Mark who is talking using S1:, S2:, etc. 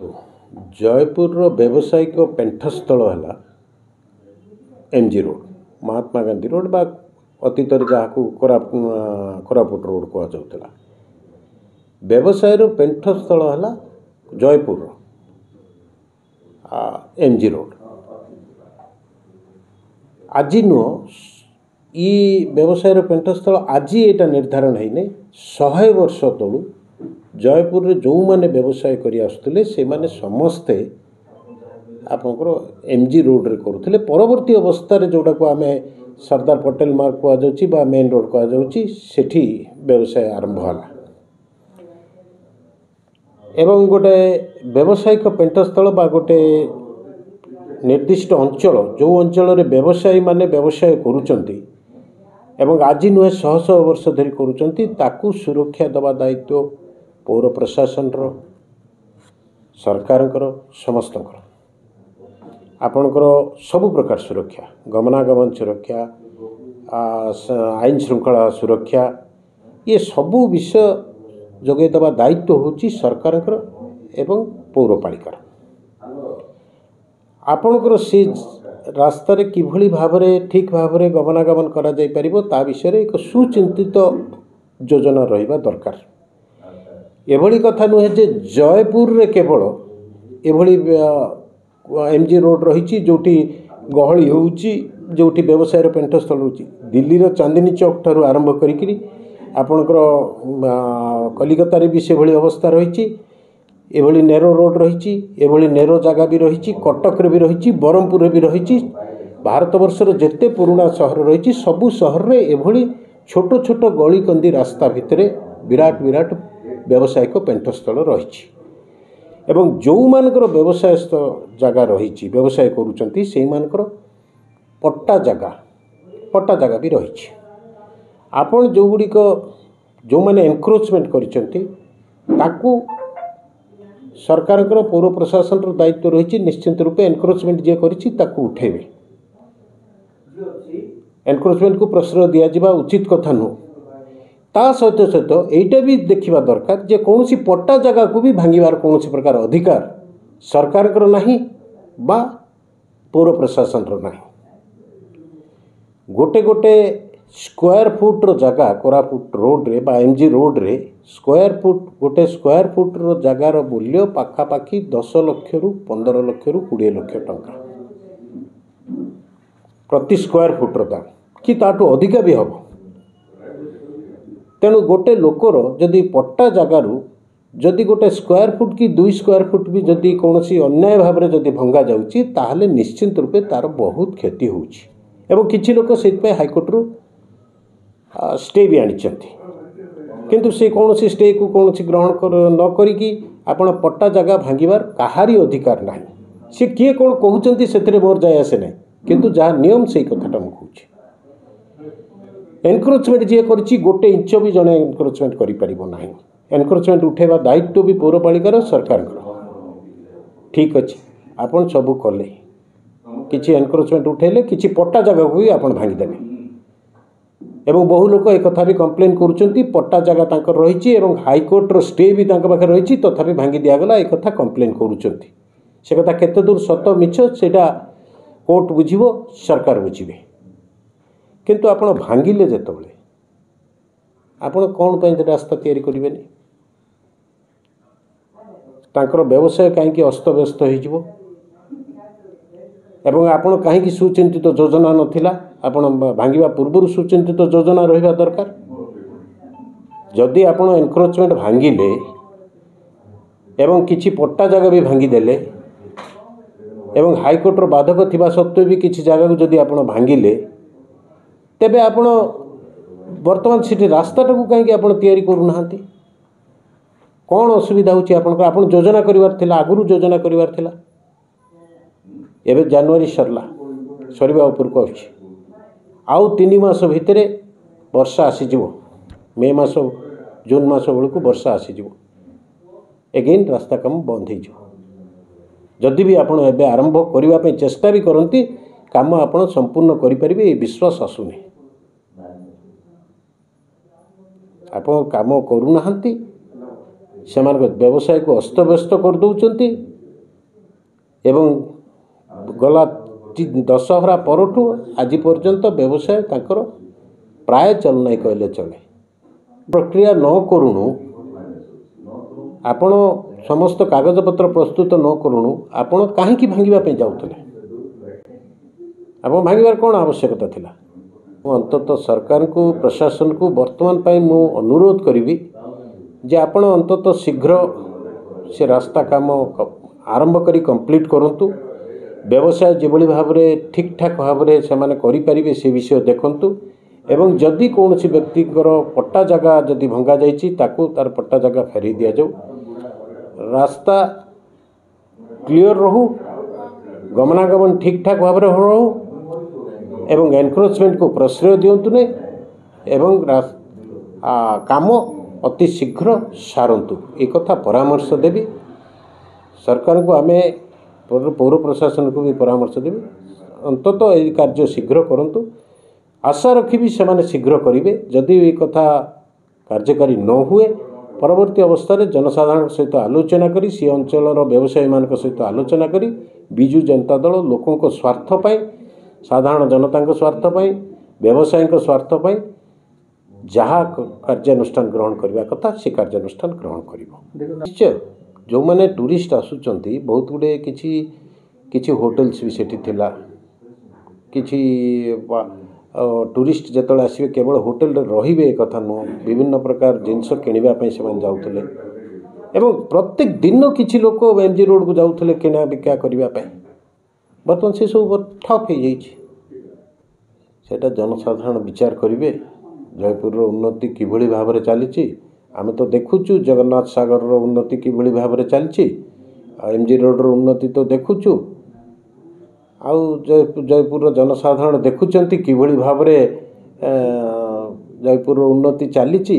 S1: जयपुर व्यावसायिक पेंठस्थल है MG road Mahatma Gandhi road बा अतीत जहाँ कोरापुट रोड कहुला व्यवसाय पेंठस्थल है जयपुर एमजी रोड आज नुह ये व्यवसाय पेंठस्थल आज यहाँ निर्धारण है 100 वर्ष तलू जयपुर रे जो माने व्यवसाय करी आसुले से माने समस्ते आपंकर एमजी रोड रे करुले परवर्ती अवस्था रे जोटा को आमे सरदार पटेल मार्ग कह जाउची बा मेन रोड कह जाउची सेठी व्यवसाय आरंभ होला एवं गोटे व्यावसायिक पेंठस्थल बा गोटे निर्दिष्ट अंचल जो अंचल रे व्यवसायी माने व्यवसाय करूचंती एवं आज नुहे 100 वर्ष धरी करूचंती ताकू सुरक्षा दबा दायित्व पौर प्रशासन सरकार समस्त आपणकर सबु प्रकार सुरक्षा गमनागमन सुरक्षा आईन श्रृंखला सुरक्षा ये सबु विषय जोगे दबा दायित्व होची सरकार एवं पौरपालिकार आपणकर से रास्ता रे किभली भावरे ठीक भावरे गमनागमन करा जाय परिबो ता विषय एक सुचिंतित योजना रहिबा दरकार एभली कथा नुहे जे जयपुर रे केवल एभली एमजी रोड रही जोटी गहली होउची जोटी व्यवसाय पेंठस्थल होउची दिल्ली रो चांदनी चौक ठारू आरंभ करी आपणकर कलिकता रे भी से भली अवस्था रही एभली नेरो रोड रही एभली नेरो जगह भी रही कटक रे भी रही बरहमपुर रे भी रही भारत वर्षर जेते पुराना सहर रही सबु सहर रे एभली छोट छोट गली कंदी रास्ता भितरे विराट विराट व्यावसायिक पेंठस्थल रही एवं जो मानकर व्यवसाय जगह रही व्यवसाय करुचंती से मानकर पट्टा जगह भी रही आपण जो गुड़िक जो माने एनक्रोचमेंट करिसंती ताकू सरकार पौर प्रशासन दायित्व रही निश्चित रूपे एनक्रोचमेंट जे करिछि ताकू उठेबे एनक्रोचमेंट को प्रश्रय दिया जिबा उचित कथा नु ता सहित सहित एटा भी देखा दरकार जे कौन सी पट्टा जगह को भी भांगार कौन प्रकार अधिकार सरकार नहीं बा पौर प्रशासन नहीं गोटे गोटे स्क्वायर फुट रो जगह कोरापुट रोड रे बा एमजी रोड रे स्क्वायर फुट गोटे स्क्वायर फुट रो जगार मूल्य पाखापाखि 10 लाख रु 15 लाख रु 20 लाख टंका प्रति स्क्वायर फुट रो दाम कि ताटू अधिका भी हम तेणु गोटे लोकर जदि पट्टा जगार जदि गोटे स्क्वायर फुट कि 2 स्क्वायर फुट भी जदि कौन अन्याय भाव में जदि भंगा जाउची ताहले निश्चित रूपे तार बहुत क्षति होउची एवं किछि लोक से हाईकोर्ट रु स्टे भी आनिचंती किंतु से कौन स्टे को कौन ग्रहण न करिकी आपण पट्टा जगह भांगिबार कहारी अधिकार नाही से किए कौन कहउचंती सेतरे मोर जाय आसे नाही किंतु जहाँ नियम से कथाटा मु कहउची एनक्रोचमेंट जी करछि गोटे इंच भी जने एनक्रोचमेंट करि परिबो नाही एनक्रोचमेंट उठेबा दायित्व भी पौरपालिकार सरकार ठीक अच्छे आपण सबू कले किछि एनक्रोचमेंट उठेले किछि पट्टा जगह को भी आपण भांगिदेले एवं बहु लोक एक कथा भी कंप्लेन करुचंती पट्टा जगह तांकर रहिछि एवं हाईकोर्ट रो स्टे भी तांक पाखे रहिछि तथापि भांगी दियागला एक कथा कंप्लेन करुचंती से कथा केते दूर सत मिछ सेटा कोर्ट बुझिबो सरकार बुझिबे किंतु आपण भांगिले जेतबले आपण कौन पे रास्ता तैयारी करेंगे तांकर व्यवसाय कहीं अस्तव्यस्त हो एवं आपण कहीं सुचिंतित योजना नथिला आपण भांगिबा पूर्व सुचिंतित योजना रहिबा दरकार जदि आपण एनक्रोचमेंट भांगिले एवं किछि पट्टा जगह भी भांगिदेले एवं हाईकोर्ट रो बाधक थिबा सत्वे भी किछि जगह को जदि आपण भांगिले तेबे आपण वर्तमान सिटी रास्ताटा को कहीं आपण तैयारी करूना कौन असुविधा होची आपण आपण योजना करिवार थिला आगुरु योजना करिवार थिला एबे जनवरी सरला सरीबा ऊपर को अछि आउ 3 मास भितरे वर्षा आसी जिवो मे मास जून मास बेलू वर्षा आसी जिवो एगेन रास्ता काम बंद हो जिवो जदि भी आपण एबे आरंभ करिवा पे चेष्टा भी करंती काम आपण संपूर्ण करि परिबे ए विश्वास आसुनी आपण काम करूना से व्यवसाय को अस्तव्यस्त कर दौरान ଏବଂ ଗଲା ଦଶହରା ପରଠୁ ଆଜି ପର୍ଯ୍ୟନ୍ତ ବ୍ୟବସାୟ ତାଙ୍କର ପ୍ରାୟ ଚାଲୁନାହିଁ କହିଲେ ଚଳେ। ପ୍ରକ୍ରିୟା ନ କରୁଣୁ ଆପଣ ସମସ୍ତ କାଗଜପତ୍ର ପ୍ରସ୍ତୁତ ନ କରୁଣୁ ଆପଣ କାହିଁକି ଭାଙ୍ଗିବା ପାଇଁ ଯାଉଥିଲେ? ଆପଣ ଭାଙ୍ଗିବାର କ'ଣ ଆବଶ୍ୟକତା ଥିଲା? ମୁଁ ଅନ୍ତତଃ ସରକାରଙ୍କୁ ପ୍ରଶାସନକୁ ବର୍ତ୍ତମାନ ପାଇଁ ମୁଁ ଅନୁରୋଧ କରିବି ଯେ ଆପଣ ଅନ୍ତତଃ ଶୀଘ୍ର ସେ ରାସ୍ତା କାମ ଆରମ୍ଭ କରି କମ୍ପ୍ଲିଟ୍ କରନ୍ତୁ। ବ୍ୟବସାୟ ଯେଭଳି ଭାବରେ ଠିକ୍ଠାକ୍ ଭାବରେ ସେମାନେ କରିପାରିବେ ସେ ବିଷୟ ଦେଖନ୍ତୁ ଏବଂ ଯଦି କୌଣସି ବ୍ୟକ୍ତିଙ୍କର ପଟ୍ଟା ଜାଗା ଯଦି ଭଙ୍ଗାଯାଇଛି ତାକୁ ତାର ପଟ୍ଟା ଜାଗା ଫେରାଇ ଦିଆଯାଉ। ରାସ୍ତା କ୍ଲିଅର ରହୁ, ଗମନାଗମନ ଠିକ୍ଠାକ୍ ଭାବରେ ରହୁ ଏବଂ ଏନକ୍ରୋଚମେଣ୍ଟକୁ ପ୍ରଶ୍ରୟ ଦିଅନ୍ତୁ ନାହିଁ ଏବଂ କାମ ଅତି ଶୀଘ୍ର ସାରନ୍ତୁ। ଏ କଥା ପରାମର୍ଶ ଦେବି। ସରକାରଙ୍କୁ ଆମେ ପୌର ପ୍ରଶାସନକୁ ବି ପରାମର୍ଶ ଦେବି ଅନ୍ତତଃ ଏହି କାର୍ଯ୍ୟ ଶୀଘ୍ର କରନ୍ତୁ। ଆଶା ରଖିବି ସେମାନେ ଶୀଘ୍ର କରିବେ। ଯଦି ଏ କଥା କାର୍ଯ୍ୟକାରୀ ନ ହୁଏ ପରବର୍ତ୍ତୀ ଅବସ୍ଥାରେ ଜନସାଧାରଣଙ୍କ ସହିତ ଆଲୋଚନା କରି ସେ ଅଞ୍ଚଳର ବ୍ୟବସାୟୀମାନଙ୍କ ସହିତ ଆଲୋଚନା କରି ବିଜୁ ଜନତା ଦଳ ଲୋକଙ୍କ ସ୍ୱାର୍ଥ ପାଇଁ, ସାଧାରଣ ଜନତାଙ୍କ ସ୍ୱାର୍ଥ ପାଇଁ, ବ୍ୟବସାୟୀଙ୍କ ସ୍ୱାର୍ଥ ପାଇଁ ଯାହା କାର୍ଯ୍ୟାନୁଷ୍ଠାନ ଗ୍ରହଣ କରିବା କଥା ସେ କାର୍ଯ୍ୟାନୁଷ୍ଠାନ ଗ୍ରହଣ କରିବ। ନିଶ୍ଚୟ ଯେଉଁମାନେ ଟୁରିଷ୍ଟ ଆସୁଛନ୍ତି ବହୁତ ଗୁଡ଼ିଏ କିଛି ହୋଟେଲ୍ସ ବି ସେଠି ଥିଲା। କିଛି ଟୁରିଷ୍ଟ ଯେତେବେଳେ ଆସିବେ କେବଳ ହୋଟେଲରେ ରହିବେ ଏ କଥା ନୁହଁ, ବିଭିନ୍ନ ପ୍ରକାର ଜିନିଷ କିଣିବା ପାଇଁ ସେମାନେ ଯାଉଥିଲେ ଏବଂ ପ୍ରତ୍ୟେକ ଦିନ କିଛି ଲୋକ MG ରୋଡ଼କୁ ଯାଉଥିଲେ କିଣା ବିକା କରିବା ପାଇଁ। ବର୍ତ୍ତମାନ ସେସବୁ ଠପ୍ ହେଇଯାଇଛି। ସେଇଟା ଜନସାଧାରଣ ବିଚାର କରିବେ ଜୟପୁରର ଉନ୍ନତି କିଭଳି ଭାବରେ ଚାଲିଛି। ଆମେ ତ ଦେଖୁଛୁ ଜଗନ୍ନାଥ ସାଗରର ଉନ୍ନତି କିଭଳି ଭାବରେ ଚାଲିଛି, ଆଉ MG ରୋଡ଼ର ଉନ୍ନତି ତ ଦେଖୁଛୁ, ଆଉ ଜୟପୁରର ଜନସାଧାରଣ ଦେଖୁଛନ୍ତି କିଭଳି ଭାବରେ ଜୟପୁରର ଉନ୍ନତି ଚାଲିଛି।